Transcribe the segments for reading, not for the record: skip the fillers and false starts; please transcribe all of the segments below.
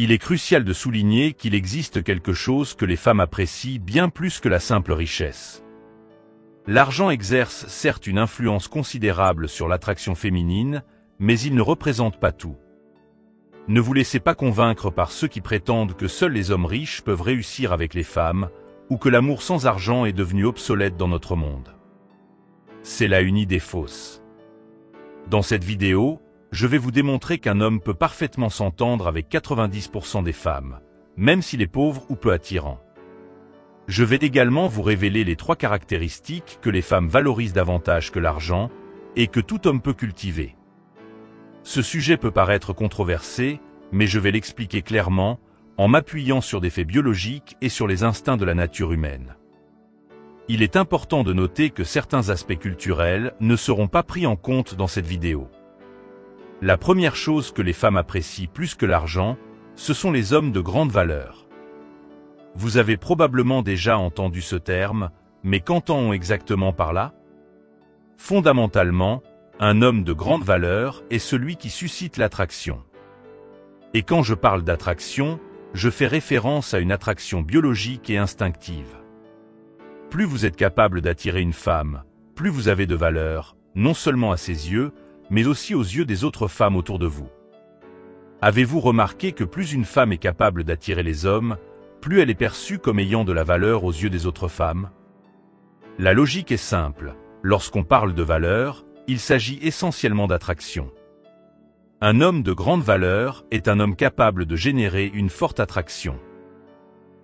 Il est crucial de souligner qu'il existe quelque chose que les femmes apprécient bien plus que la simple richesse. L'argent exerce certes une influence considérable sur l'attraction féminine, mais il ne représente pas tout. Ne vous laissez pas convaincre par ceux qui prétendent que seuls les hommes riches peuvent réussir avec les femmes, ou que l'amour sans argent est devenu obsolète dans notre monde. C'est là une idée fausse. Dans cette vidéo, je vais vous démontrer qu'un homme peut parfaitement s'entendre avec 90% des femmes, même s'il est pauvre ou peu attirant. Je vais également vous révéler les 3 caractéristiques que les femmes valorisent davantage que l'argent et que tout homme peut cultiver. Ce sujet peut paraître controversé, mais je vais l'expliquer clairement en m'appuyant sur des faits biologiques et sur les instincts de la nature humaine. Il est important de noter que certains aspects culturels ne seront pas pris en compte dans cette vidéo. La première chose que les femmes apprécient plus que l'argent, ce sont les hommes de grande valeur. Vous avez probablement déjà entendu ce terme, mais qu'entend-on exactement par là? Fondamentalement, un homme de grande valeur est celui qui suscite l'attraction. Et quand je parle d'attraction, je fais référence à une attraction biologique et instinctive. Plus vous êtes capable d'attirer une femme, plus vous avez de valeur, non seulement à ses yeux, mais aussi aux yeux des autres femmes autour de vous. Avez-vous remarqué que plus une femme est capable d'attirer les hommes, plus elle est perçue comme ayant de la valeur aux yeux des autres femmes? La logique est simple. Lorsqu'on parle de valeur, il s'agit essentiellement d'attraction. Un homme de grande valeur est un homme capable de générer une forte attraction.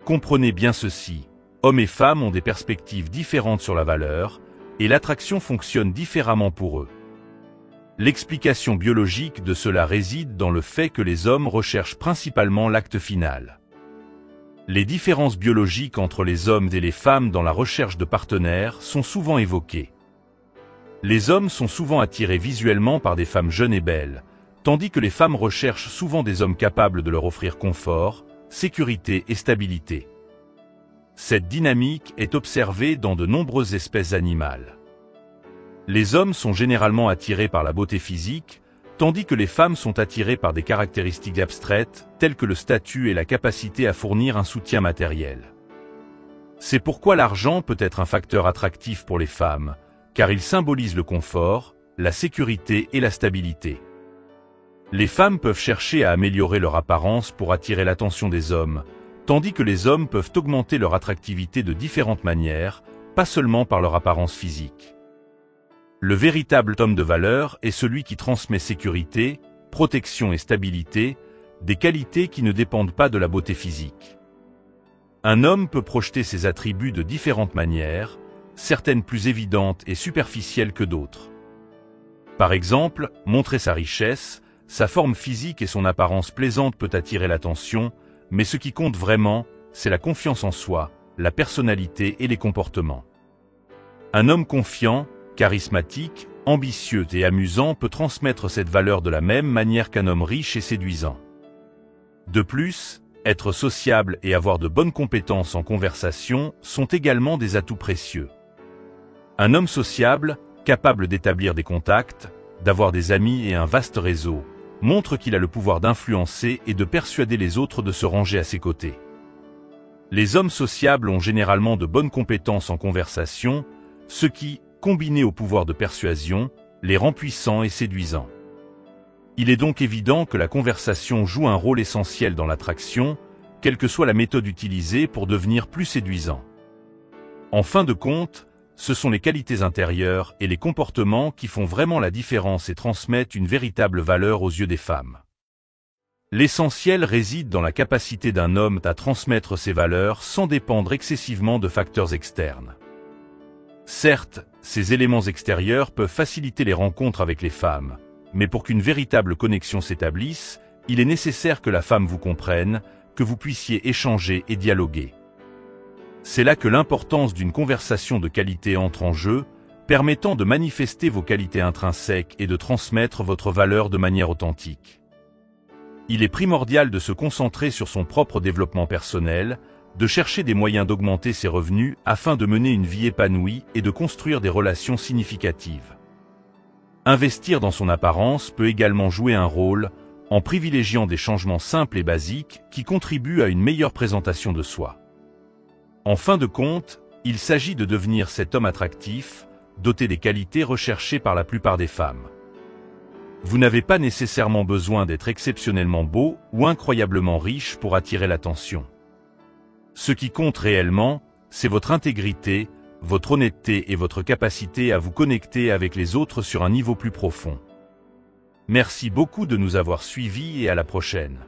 Comprenez bien ceci, hommes et femmes ont des perspectives différentes sur la valeur, et l'attraction fonctionne différemment pour eux. L'explication biologique de cela réside dans le fait que les hommes recherchent principalement l'acte final. Les différences biologiques entre les hommes et les femmes dans la recherche de partenaires sont souvent évoquées. Les hommes sont souvent attirés visuellement par des femmes jeunes et belles, tandis que les femmes recherchent souvent des hommes capables de leur offrir confort, sécurité et stabilité. Cette dynamique est observée dans de nombreuses espèces animales. Les hommes sont généralement attirés par la beauté physique, tandis que les femmes sont attirées par des caractéristiques abstraites, telles que le statut et la capacité à fournir un soutien matériel. C'est pourquoi l'argent peut être un facteur attractif pour les femmes, car il symbolise le confort, la sécurité et la stabilité. Les femmes peuvent chercher à améliorer leur apparence pour attirer l'attention des hommes, tandis que les hommes peuvent augmenter leur attractivité de différentes manières, pas seulement par leur apparence physique. Le véritable homme de valeur est celui qui transmet sécurité, protection et stabilité, des qualités qui ne dépendent pas de la beauté physique. Un homme peut projeter ses attributs de différentes manières, certaines plus évidentes et superficielles que d'autres. Par exemple, montrer sa richesse, sa forme physique et son apparence plaisante peut attirer l'attention, mais ce qui compte vraiment, c'est la confiance en soi, la personnalité et les comportements. Un homme confiant, charismatique, ambitieux et amusant peut transmettre cette valeur de la même manière qu'un homme riche et séduisant. De plus, être sociable et avoir de bonnes compétences en conversation sont également des atouts précieux. Un homme sociable, capable d'établir des contacts, d'avoir des amis et un vaste réseau, montre qu'il a le pouvoir d'influencer et de persuader les autres de se ranger à ses côtés. Les hommes sociables ont généralement de bonnes compétences en conversation, ce qui, combiné au pouvoir de persuasion, les rend puissants et séduisants. Il est donc évident que la conversation joue un rôle essentiel dans l'attraction, quelle que soit la méthode utilisée pour devenir plus séduisant. En fin de compte, ce sont les qualités intérieures et les comportements qui font vraiment la différence et transmettent une véritable valeur aux yeux des femmes. L'essentiel réside dans la capacité d'un homme à transmettre ses valeurs sans dépendre excessivement de facteurs externes. Certes, ces éléments extérieurs peuvent faciliter les rencontres avec les femmes, mais pour qu'une véritable connexion s'établisse, il est nécessaire que la femme vous comprenne, que vous puissiez échanger et dialoguer. C'est là que l'importance d'une conversation de qualité entre en jeu, permettant de manifester vos qualités intrinsèques et de transmettre votre valeur de manière authentique. Il est primordial de se concentrer sur son propre développement personnel, de chercher des moyens d'augmenter ses revenus afin de mener une vie épanouie et de construire des relations significatives. Investir dans son apparence peut également jouer un rôle, en privilégiant des changements simples et basiques qui contribuent à une meilleure présentation de soi. En fin de compte, il s'agit de devenir cet homme attractif, doté des qualités recherchées par la plupart des femmes. Vous n'avez pas nécessairement besoin d'être exceptionnellement beau ou incroyablement riche pour attirer l'attention. Ce qui compte réellement, c'est votre intégrité, votre honnêteté et votre capacité à vous connecter avec les autres sur un niveau plus profond. Merci beaucoup de nous avoir suivis et à la prochaine.